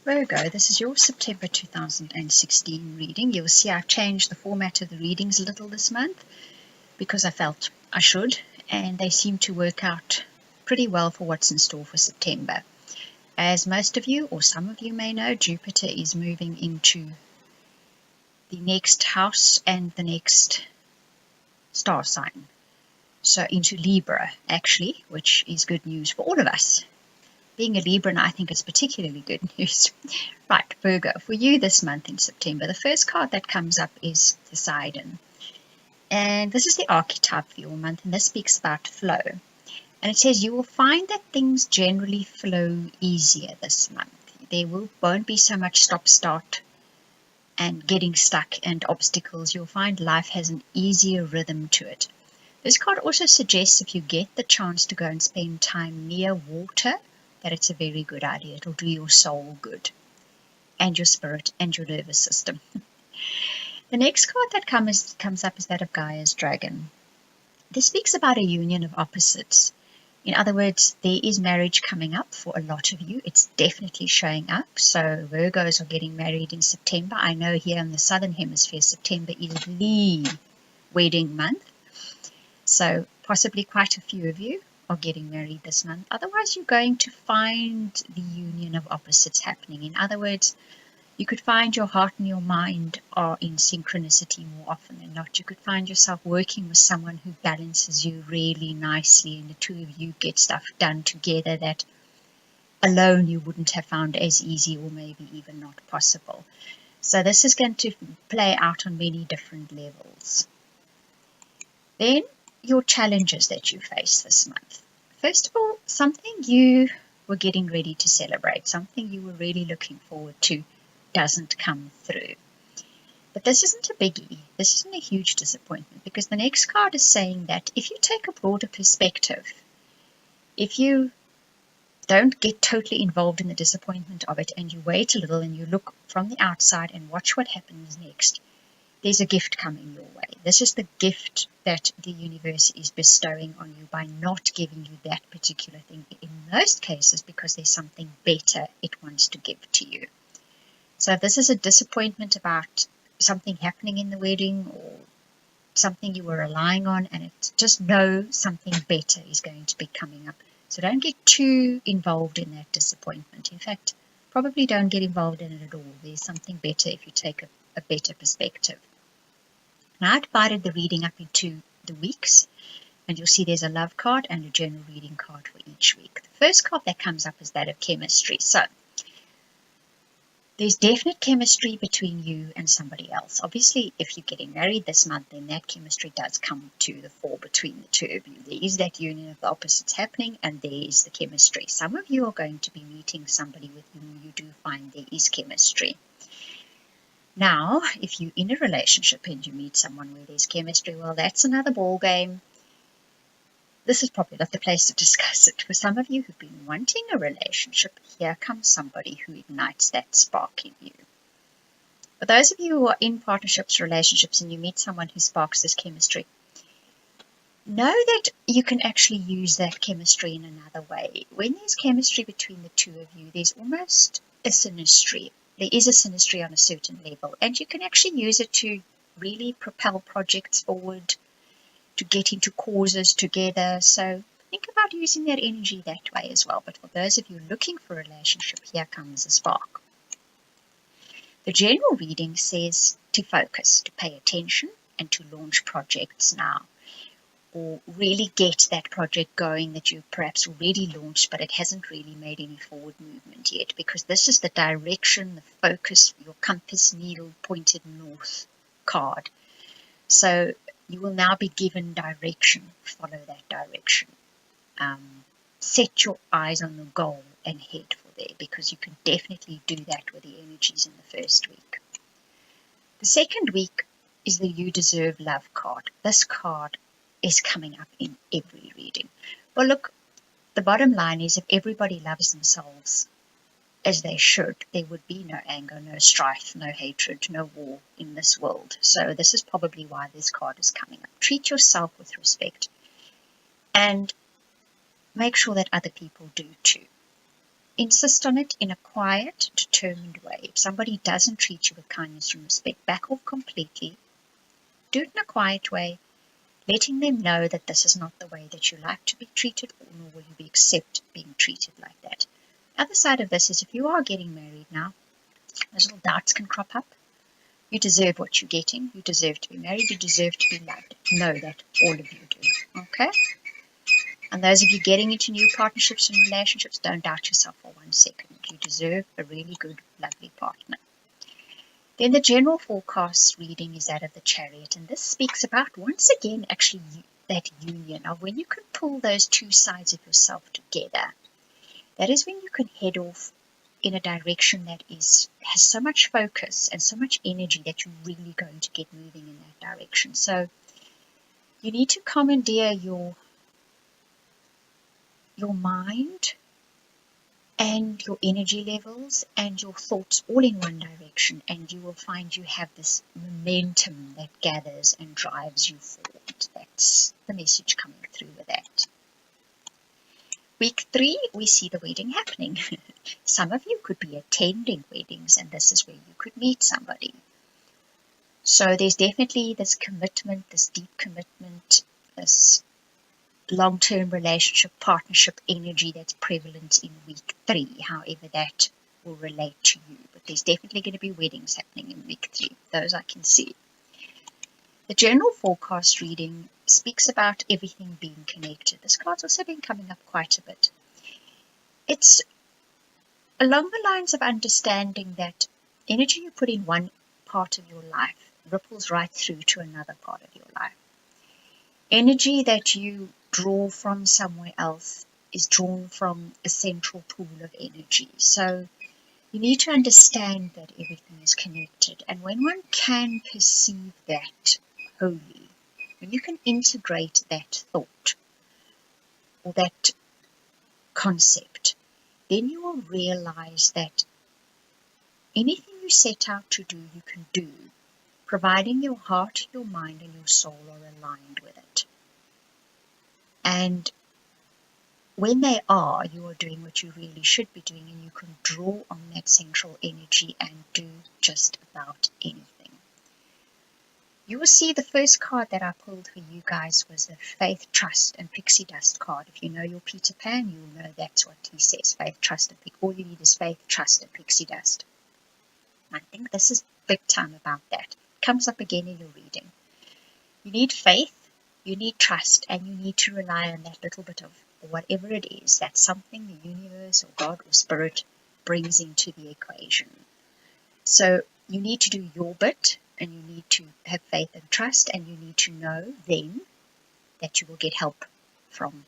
Virgo, this is your September 2016 reading. You'll see I've changed the format of the readings a little this month because I felt I should, and they seem to work out pretty well for what's in store for September. As most of you, or some of you may know, Jupiter is moving into the next house and the next star sign. So into Libra, actually, which is good news for all of us. Being a Libran, I think it's particularly good news. Right, Virgo, for you this month in September, the first card that comes up is Poseidon. And this is the archetype for your month, and this speaks about flow. And it says you will find that things generally flow easier this month. There won't be so much stop-start and getting stuck and obstacles. You'll find life has an easier rhythm to it. This card also suggests if you get the chance to go and spend time near water, that it's a very good idea. It'll do your soul good and your spirit and your nervous system. The next card that comes up is that of Gaia's Dragon. This speaks about a union of opposites. In other words, there is marriage coming up for a lot of you. It's definitely showing up. So Virgos are getting married in September. I know here in the Southern Hemisphere, September is the wedding month. So possibly quite a few of you are getting married this month. Otherwise, you're going to find the union of opposites happening. In other words, you could find your heart and your mind are in synchronicity more often than not. You could find yourself working with someone who balances you really nicely, and the two of you get stuff done together that alone you wouldn't have found as easy or maybe even not possible. So this is going to play out on many different levels. Then your challenges that you face this month. First of all, something you were getting ready to celebrate, something you were really looking forward to doesn't come through. But this isn't a biggie. This isn't a huge disappointment, because the next card is saying that if you take a broader perspective, if you don't get totally involved in the disappointment of it and you wait a little and you look from the outside and watch what happens next, there's a gift coming your way. This is the gift that the universe is bestowing on you by not giving you that particular thing, in most cases because there's something better it wants to give to you. So if this is a disappointment about something happening in the wedding or something you were relying on, and it's just know something better is going to be coming up. So don't get too involved in that disappointment. In fact, probably don't get involved in it at all. There's something better if you take a better perspective. Now, I divided the reading up into the weeks, and you'll see there's a love card and a general reading card for each week. The first card that comes up is that of chemistry. So there's definite chemistry between you and somebody else. Obviously, if you're getting married this month, then that chemistry does come to the fore between the two of you. There is that union of the opposites happening, and there is the chemistry. Some of you are going to be meeting somebody with whom you do find there is chemistry. Now, if you're in a relationship and you meet someone where there's chemistry, well, that's another ball game. This is probably not the place to discuss it. For some of you who've been wanting a relationship, here comes somebody who ignites that spark in you. For those of you who are in partnerships, relationships, and you meet someone who sparks this chemistry, know that you can actually use that chemistry in another way. When there's chemistry between the two of you, there's almost a synastry. There is a synastry on a certain level, and you can actually use it to really propel projects forward, to get into causes together. So think about using that energy that way as well. But for those of you looking for a relationship, here comes a spark. The general reading says to focus, to pay attention, and to launch projects now, or really get that project going that you perhaps already launched, but it hasn't really made any forward movement yet, because this is the direction, the focus, your compass needle pointed north card. So you will now be given direction. Follow that direction. Set your eyes on the goal and head for there, because you can definitely do that with the energies in the first week. The second week is the You Deserve Love card. This card is coming up in every reading. Well, look, the bottom line is if everybody loves themselves as they should, there would be no anger, no strife, no hatred, no war in this world. So this is probably why this card is coming up. Treat yourself with respect and make sure that other people do too. insist on it in a quiet, determined way. If somebody doesn't treat you with kindness and respect, back off completely. Do it in a quiet way, letting them know that this is not the way that you like to be treated, or nor will you be accept being treated like that. The other side of this is if you are getting married now, those little doubts can crop up. You deserve what you're getting. You deserve to be married. You deserve to be loved. Know that all of you do. Okay? And those of you getting into new partnerships and relationships, don't doubt yourself for 1 second. You deserve a really good, lovely partner. Then the general forecast reading is that of the Chariot, and this speaks about, once again, actually that union of when you can pull those two sides of yourself together. That is when you can head off in a direction that has so much focus and so much energy that you're really going to get moving in that direction. So you need to commandeer your mind and your energy levels and your thoughts all in one direction, and you will find you have this momentum that gathers and drives you forward. That's the message coming through with that. Week 3, we see the wedding happening. Some of you could be attending weddings, and this is where you could meet somebody. So there's definitely this commitment, this deep commitment, this long-term relationship, partnership energy that's prevalent in week 3, however that will relate to you. But there's definitely going to be weddings happening in week 3. Those I can see. The general forecast reading speaks about everything being connected. This card's also been coming up quite a bit. It's along the lines of understanding that energy you put in one part of your life ripples right through to another part of your life. Energy that you draw from somewhere else is drawn from a central pool of energy. So you need to understand that everything is connected. And when one can perceive that wholly, when you can integrate that thought or that concept, then you will realize that anything you set out to do, you can do, providing your heart, your mind, and your soul are aligned with it. And when they are, you are doing what you really should be doing, and you can draw on that central energy and do just about anything. You will see the first card that I pulled for you guys was the Faith, Trust, and Pixie Dust card. If you know your Peter Pan, you will know that's what he says. Faith, Trust, and all you need is Faith, Trust, and Pixie Dust. I think this is big time about that. It comes up again in your reading. You need faith, you need trust, and you need to rely on that little bit of whatever it is. That's something the universe or God or Spirit brings into the equation. So you need to do your bit, and you need to have faith and trust, and you need to know then that you will get help from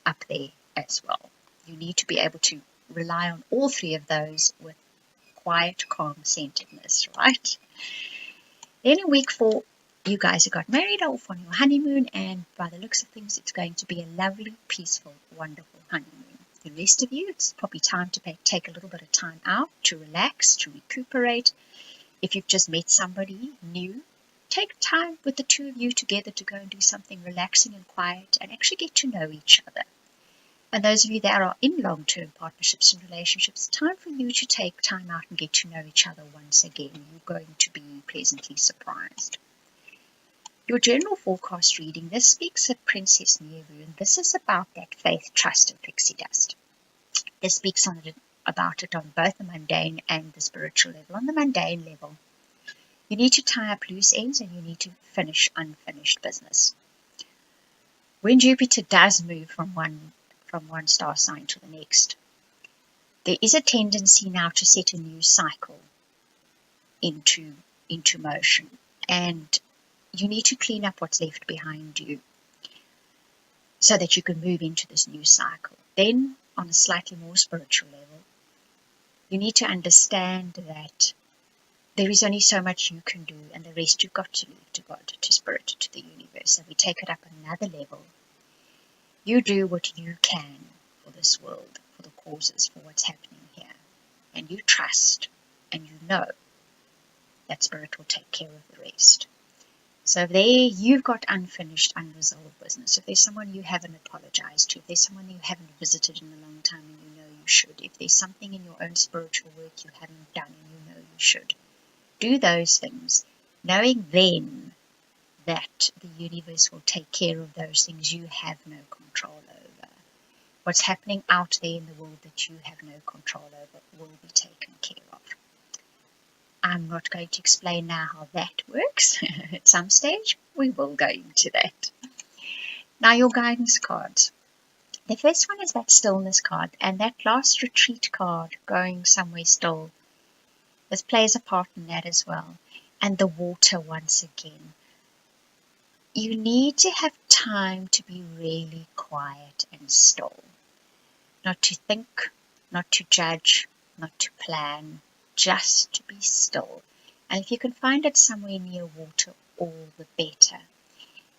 up there as well. You need to be able to rely on all 3 of those with quiet, calm centeredness, right? Then in week 4, you guys have got married, off on your honeymoon, and by the looks of things, it's going to be a lovely, peaceful, wonderful honeymoon. The rest of you, it's probably time to take a little bit of time out to relax, to recuperate. If you've just met somebody new, take time with the 2 of you together to go and do something relaxing and quiet and actually get to know each other. And those of you that are in long-term partnerships and relationships, it's time for you to take time out and get to know each other once again. You're going to be pleasantly surprised. Your general forecast reading, this speaks of Princess Neru, and this is about that faith, trust, and pixie dust. This speaks about it on both the mundane and the spiritual level. On the mundane level, you need to tie up loose ends and you need to finish unfinished business. When Jupiter does move from one star sign to the next, there is a tendency now to set a new cycle into motion, and you need to clean up what's left behind you so that you can move into this new cycle. Then, on a slightly more spiritual level, you need to understand that there is only so much you can do, and the rest you've got to leave to God, to Spirit, to the universe. So we take it up another level. You do what you can for this world, for the causes, for what's happening here. And you trust, and you know that Spirit will take care of the rest. So if there you've got unfinished, unresolved business, if there's someone you haven't apologized to, if there's someone you haven't visited in a long time and you know you should, if there's something in your own spiritual work you haven't done and you know you should, do those things, knowing then that the universe will take care of those things you have no control over. What's happening out there in the world that you have no control over will be taken care of. I'm not going to explain now how that works. At some stage, we will go into that. Now, your guidance cards. The first one is that stillness card, and that last retreat card, going somewhere still. This plays a part in that as well. And the water once again. You need to have time to be really quiet and still. Not to think, not to judge, not to plan, just to be still. And if you can find it somewhere near water, all the better.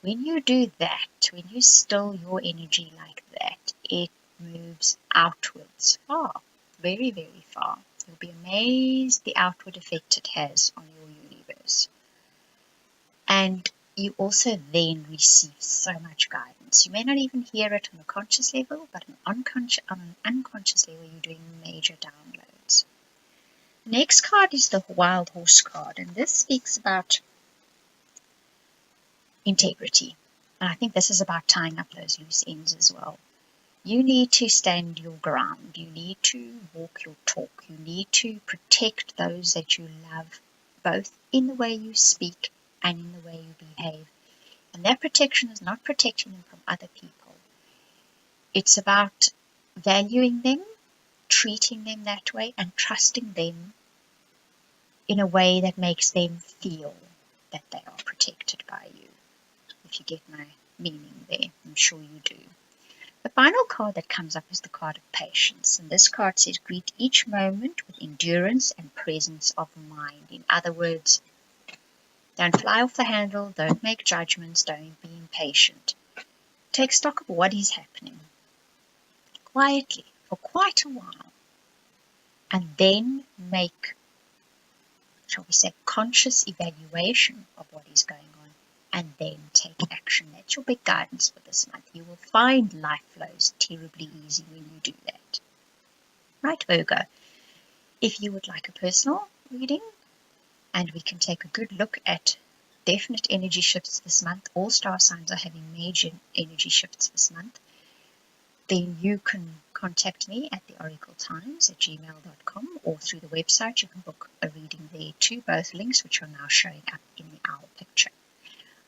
When you do that, when you still your energy like that, it moves outwards far, very, very far. You'll be amazed the outward effect it has on your universe. And you also then receive so much guidance. You may not even hear it on a conscious level, but on an unconscious level, you're doing major downloads. Next card is the Wild Horse card, and this speaks about integrity. And I think this is about tying up those loose ends as well. You need to stand your ground. You need to walk your talk. You need to protect those that you love, both in the way you speak and in the way you behave. And that protection is not protecting them from other people. It's about valuing them, treating them that way, and trusting them in a way that makes them feel that they are protected by you. If you get my meaning there, I'm sure you do. The final card that comes up is the card of patience. And this card says, greet each moment with endurance and presence of mind. In other words, don't fly off the handle, don't make judgments, don't be impatient. Take stock of what is happening quietly for quite a while, and then make, shall we say, conscious evaluation of what is going on, and then take action. That's your big guidance for this month. You will find life flows terribly easy when you do that. Right, Virgo? If you would like a personal reading, and we can take a good look at definite energy shifts this month. All star signs are having major energy shifts this month. Then you can contact me at theoracletimes@gmail.com or through the website. You can book a reading there too, both links which are now showing up in the owl picture.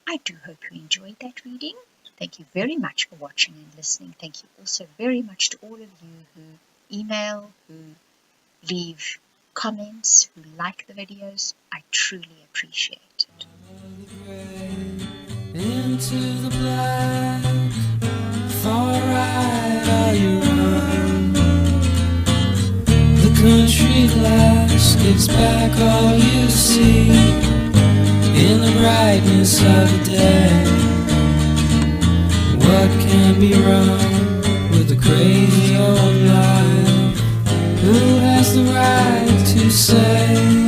I do hope you enjoyed that reading. Thank you very much for watching and listening. Thank you also very much to all of you who email, who leave comments, who like the videos. I truly appreciate it. Into the black, far right are you run. The country glass gives back all you see in the brightness of the day. What can be wrong with the crazy old life? Who has the right to say